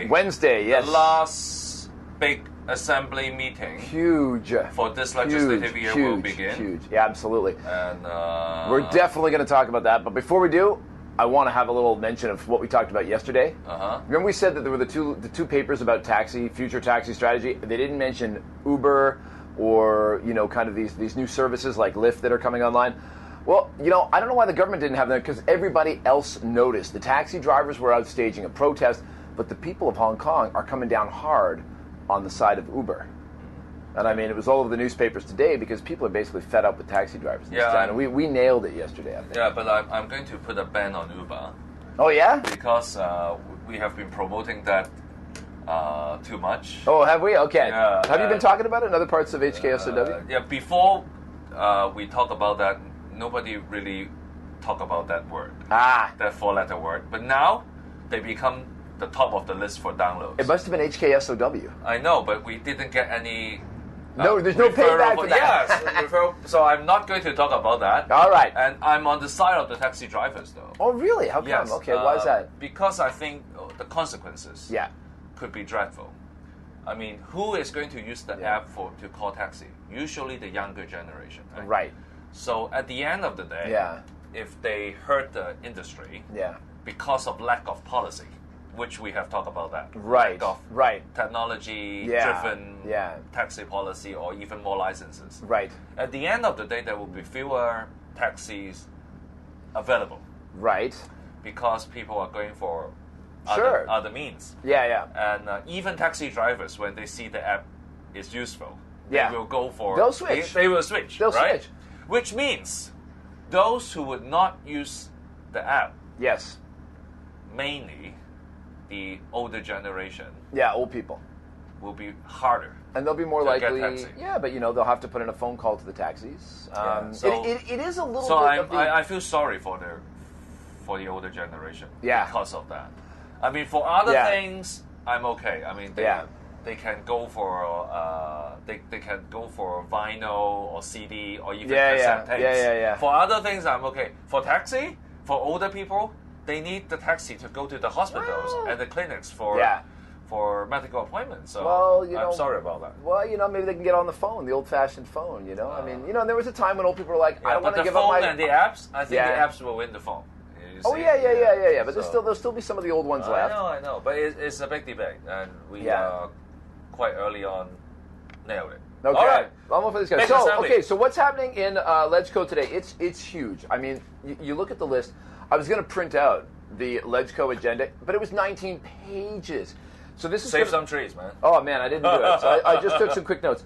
Wednesday, yes. The last big assembly meeting. Huge. For this legislative year will begin. Huge. Yeah, absolutely. And we're definitely going to talk about that. But before we do, I want to have a little mention of what we talked about yesterday. Remember we said that there were the two papers about future taxi strategy. They didn't mention Uber or, kind of these new services like Lyft that are coming online. Well, I don't know why the government didn't have them, because everybody else noticed. The taxi drivers were out staging a protest, but the people of Hong Kong are coming down hard on the side of Uber. And I mean, it was all over the newspapers today because people are basically fed up with taxi drivers in this town. And we nailed it yesterday, I think. Yeah, but I'm going to put a ban on Uber. Oh, yeah? Because we have been promoting that too much. Oh, have we? Okay. Yeah, have you been talking about it in other parts of HKSOW? Yeah, before we talk about that, nobody really talk about that word. That four-letter word. But now, they become the top of the list for downloads. It must have been HKSOW. I know, but we didn't get any... no, there's no payback for that. Yes, so I'm not going to talk about that. All right. And I'm on the side of the taxi drivers, though. Oh, really? How come? Yes, okay, why is that? Because I think the consequences could be dreadful. I mean, who is going to use the app to call taxi? Usually the younger generation, right? Right. So at the end of the day, if they hurt the industry because of lack of policy, which we have talked about that. Right, technology-driven taxi policy or even more licenses. Right. At the end of the day, there will be fewer taxis available. Right. Because people are going for other means. Yeah. And even taxi drivers, when they see the app is useful, they will go for... They'll switch. They will switch, They'll right? switch. Which means those who would not use the app... Yes. Mainly... the older generation, old people, will be harder, and they'll be more likely. Get taxi. Yeah, but they'll have to put in a phone call to the taxis. So it is a little. So bit I feel sorry for the older generation. Yeah. Because of that. I mean, for other things, I'm okay. I mean, they can go for they can go for vinyl or CD or even cassette tapes. Yeah. For other things, I'm okay. For taxi, for older people, they need the taxi to go to the hospitals and the clinics for medical appointments. So I'm sorry about that. Well, maybe they can get on the phone, the old-fashioned phone. I mean, there was a time when old people were like, I don't want to give up my... and the apps, I think the apps will win the phone. Yeah. But there'll still be some of the old ones left. I know. But it's a big debate, and we quite early on nailed it. Okay. All right. I'm for this guy. So what's happening in LegCo today? It's huge. I mean, you look at the list. I was going to print out the LegCo agenda, but it was 19 pages. So this is save some trees, man. Oh man, I didn't do it. So I just took some quick notes.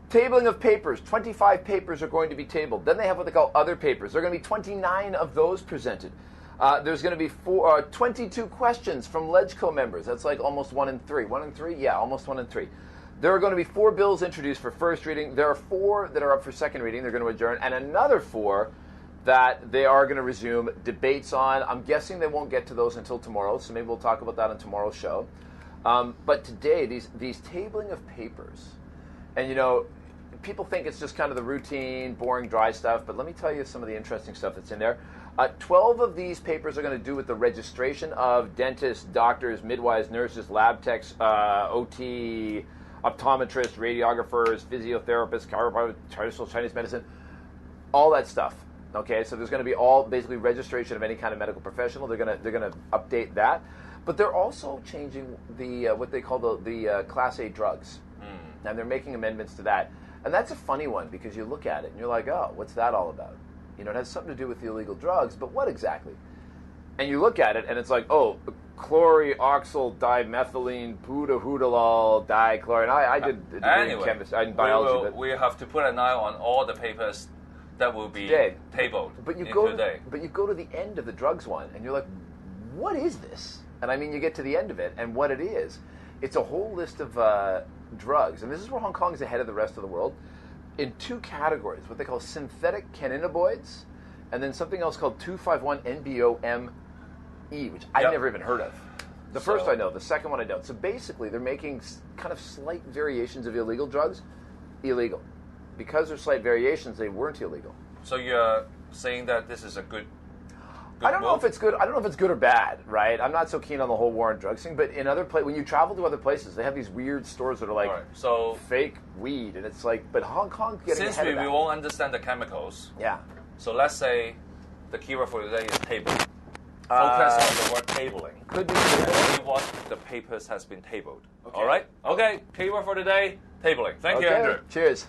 Tabling of papers. 25 papers are going to be tabled. Then they have what they call other papers. There are going to be 29 of those presented. There's going to be 22 questions from LegCo members. That's like almost 1 in 3. 1 in 3? Yeah, almost 1 in 3. There are going to be 4 bills introduced for first reading. There are 4 that are up for second reading. They're going to adjourn, and another 4 that they are going to resume debates on. I'm guessing they won't get to those until tomorrow, so maybe we'll talk about that on tomorrow's show. But today, these tabling of papers, and people think it's just kind of the routine, boring, dry stuff, but let me tell you some of the interesting stuff that's in there. 12 of these papers are going to do with the registration of dentists, doctors, midwives, nurses, lab techs, OT, optometrists, radiographers, physiotherapists, chiropractors, Chinese medicine, all that stuff. Okay, so there's going to be all basically registration of any kind of medical professional. They're going to update that, but they're also changing the what they call the Class A drugs, and they're making amendments to that. And that's a funny one because you look at it and you're like, oh, what's that all about? It has something to do with the illegal drugs, but what exactly? And you look at it and it's like, oh, chlorioxyl dimethylene butahudolol dichlorine. I did anyway, chemistry and biology. We have to put an eye on all the papers that will be tabled but you today. But you go to the end of the drugs one, and you're like, what is this? And I mean, you get to the end of it, and what it is, it's a whole list of drugs. And this is where Hong Kong is ahead of the rest of the world in 2 categories, what they call synthetic cannabinoids, and then something else called 2,5,1-MBO-ME, which I've never even heard of. The first I know, the second one I don't. So basically, they're making kind of slight variations of illegal drugs illegal. Because there's slight variations, they weren't illegal. So you're saying that this is a good good I don't know if it's good. I don't know if it's good or bad, right? I'm not so keen on the whole war on drugs thing. But in other places, when you travel to other places, they have these weird stores that are like fake weed, and it's like, but Hong Kong getting since ahead of that. we won't understand the chemicals. Yeah. So let's say the keyword for today is table. Focus on the word tabling. Could be. See what the papers has been tabled. Okay. All right. Okay. Keyword for today: tabling. Thank you, Andrew. Cheers.